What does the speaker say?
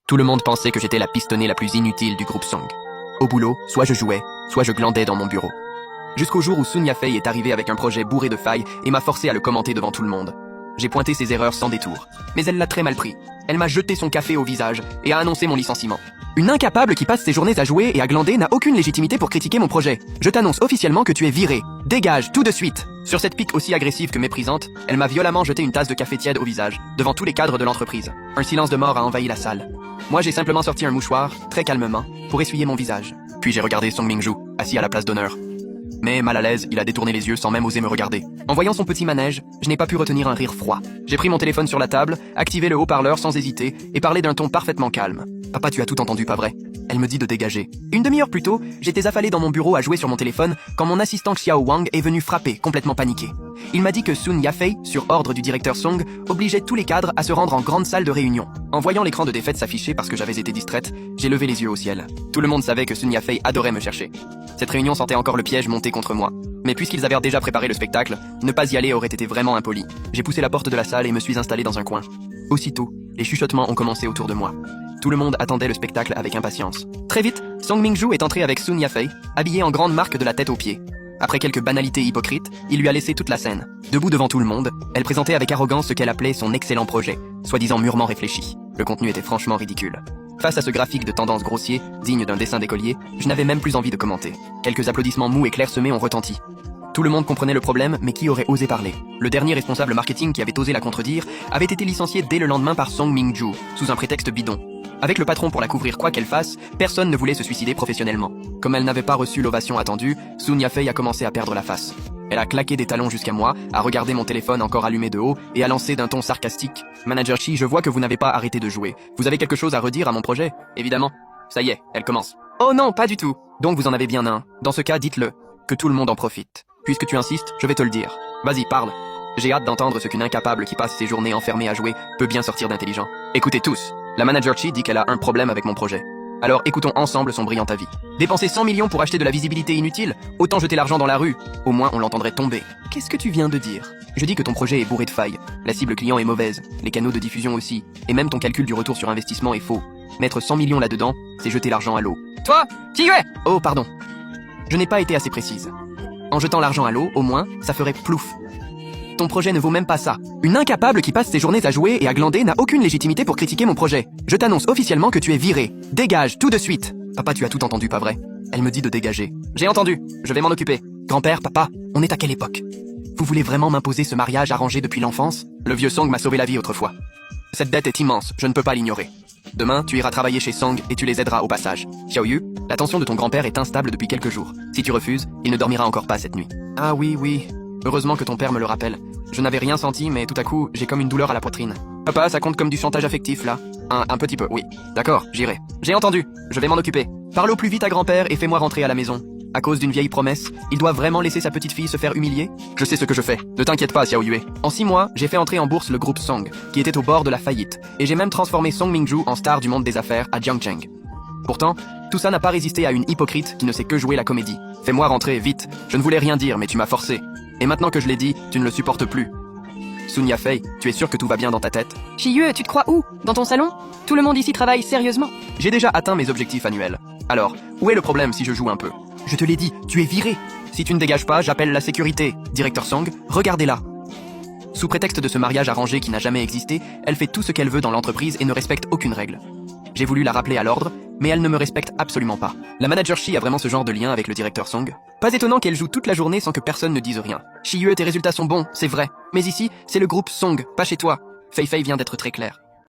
Tout le monde pensait que j'étais la pistonnée la plus inutile du groupe Song. Au boulot, soit je jouais, soit je glandais dans mon bureau. Jusqu'au jour où Sun Yafei est arrivé avec un projet bourré de failles et m'a forcé à le commenter devant tout le monde. J'ai pointé ses erreurs sans détour, mais elle l'a très mal pris. Elle m'a jeté son café au visage et a annoncé mon licenciement. Une incapable qui passe ses journées à jouer et à glander n'a aucune légitimité pour critiquer mon projet. Je t'annonce officiellement que tu es viré. Dégage, tout de suite. Sur cette pique aussi agressive que méprisante, elle m'a violemment jeté une tasse de café tiède au visage, devant tous les cadres de l'entreprise. Un silence de mort a envahi la salle. Moi, j'ai simplement sorti un mouchoir, très calmement, pour essuyer mon visage. Puis j'ai regardé Song Mingju, assis à la place d'honneur. Mais, mal à l'aise, il a détourné les yeux sans même oser me regarder. En voyant son petit manège, je n'ai pas pu retenir un rire froid. J'ai pris mon téléphone sur la table, activé le haut-parleur sans hésiter et parlé d'un ton parfaitement calme. « Papa, tu as tout entendu, pas vrai ?» Elle me dit de dégager. Une demi-heure plus tôt, j'étais affalé dans mon bureau à jouer sur mon téléphone quand mon assistant Xiao Wang est venu frapper, complètement paniqué. Il m'a dit que Sun Yafei, sur ordre du directeur Song, obligeait tous les cadres à se rendre en grande salle de réunion. En voyant l'écran de défaite s'afficher parce que j'avais été distraite, j'ai levé les yeux au ciel. Tout le monde savait que Sun Yafei adorait me chercher. Cette réunion sentait encore le piège monter contre moi. Mais puisqu'ils avaient déjà préparé le spectacle, ne pas y aller aurait été vraiment impoli. J'ai poussé la porte de la salle et me suis installé dans un coin. Aussitôt, les chuchotements ont commencé autour de moi. Tout le monde attendait le spectacle avec impatience. Très vite, Song Mingju est entré avec Sun Yafei, habillé en grande marque de la tête aux pieds. Après quelques banalités hypocrites, il lui a laissé toute la scène. Debout devant tout le monde, elle présentait avec arrogance ce qu'elle appelait son excellent projet, soi-disant mûrement réfléchi. Le contenu était franchement ridicule. Face à ce graphique de tendance grossier, digne d'un dessin d'écolier, je n'avais même plus envie de commenter. Quelques applaudissements mous et clairsemés ont retenti. Tout le monde comprenait le problème, mais qui aurait osé parler? Le dernier responsable marketing qui avait osé la contredire avait été licencié dès le lendemain par Song Mingju, sous un prétexte bidon. Avec le patron pour la couvrir quoi qu'elle fasse, personne ne voulait se suicider professionnellement. Comme elle n'avait pas reçu l'ovation attendue, Sun Yafei a commencé à perdre la face. Elle a claqué des talons jusqu'à moi, a regardé mon téléphone encore allumé de haut et a lancé d'un ton sarcastique. « Manager Chi, je vois que vous n'avez pas arrêté de jouer. Vous avez quelque chose à redire à mon projet? Évidemment. Ça y est, elle commence. Oh non, pas du tout. Donc vous en avez bien un. Dans ce cas, dites-le. Que tout le monde en profite. Puisque tu insistes, je vais te le dire. Vas-y, parle. J'ai hâte d'entendre ce qu'une incapable qui passe ses journées enfermée à jouer peut bien sortir d'intelligent. Écoutez tous. La manager Chi dit qu'elle a un problème avec mon projet. Alors écoutons ensemble son brillant avis. Dépenser 100 millions pour acheter de la visibilité inutile? Autant jeter l'argent dans la rue. Au moins on l'entendrait tomber. Qu'est-ce que tu viens de dire? Je dis que ton projet est bourré de failles. La cible client est mauvaise. Les canaux de diffusion aussi. Et même ton calcul du retour sur investissement est faux. Mettre 100 millions là-dedans, c'est jeter l'argent à l'eau. Toi, qui es? Oh pardon. Je n'ai pas été assez précise. En jetant l'argent à l'eau, au moins, ça ferait plouf. Ton projet ne vaut même pas ça. Une incapable qui passe ses journées à jouer et à glander n'a aucune légitimité pour critiquer mon projet. Je t'annonce officiellement que tu es viré. Dégage, tout de suite. Papa, tu as tout entendu, pas vrai? Elle me dit de dégager. J'ai entendu, je vais m'en occuper. Grand-père, papa, on est à quelle époque? Vous voulez vraiment m'imposer ce mariage arrangé depuis l'enfance? Le vieux Song m'a sauvé la vie autrefois. Cette dette est immense, je ne peux pas l'ignorer. Demain, tu iras travailler chez Song et tu les aideras au passage. Xiaoyu, la tension de ton grand-père est instable depuis quelques jours. Si tu refuses, il ne dormira encore pas cette nuit. Ah oui. Heureusement que ton père me le rappelle. Je n'avais rien senti, mais tout à coup, j'ai comme une douleur à la poitrine. Papa, ça compte comme du chantage affectif, là? Un petit peu, oui. D'accord, j'irai. J'ai entendu, je vais m'en occuper. Parle au plus vite à grand-père et fais-moi rentrer à la maison. À cause d'une vieille promesse, il doit vraiment laisser sa petite fille se faire humilier? Je sais ce que je fais. Ne t'inquiète pas, Xiao Yue. En 6 mois, j'ai fait entrer en bourse le groupe Song, qui était au bord de la faillite. Et j'ai même transformé Song Mingju en star du monde des affaires à Jiangcheng. Pourtant, tout ça n'a pas résisté à une hypocrite qui ne sait que jouer la comédie. Fais-moi rentrer, vite. Je ne voulais rien dire, mais tu m'as forcé. Et maintenant que je l'ai dit, tu ne le supportes plus. Sun Yafei, tu es sûr que tout va bien dans ta tête? Chiyue, tu te crois où? Dans ton salon? Tout le monde ici travaille sérieusement. J'ai déjà atteint mes objectifs annuels. Alors, où est le problème si je joue un peu? Je te l'ai dit, tu es viré. Si tu ne dégages pas, j'appelle la sécurité. Directeur Song, regardez-la. Sous prétexte de ce mariage arrangé qui n'a jamais existé, elle fait tout ce qu'elle veut dans l'entreprise et ne respecte aucune règle. J'ai voulu la rappeler à l'ordre, mais elle ne me respecte absolument pas. La manager Chi a vraiment ce genre de lien avec le directeur Song? Pas étonnant qu'elle joue toute la journée sans que personne ne dise rien. Chiyue, tes résultats sont bons, c'est vrai. Mais ici, c'est le groupe Song, pas chez toi. Fei Fei vient d'être très clair.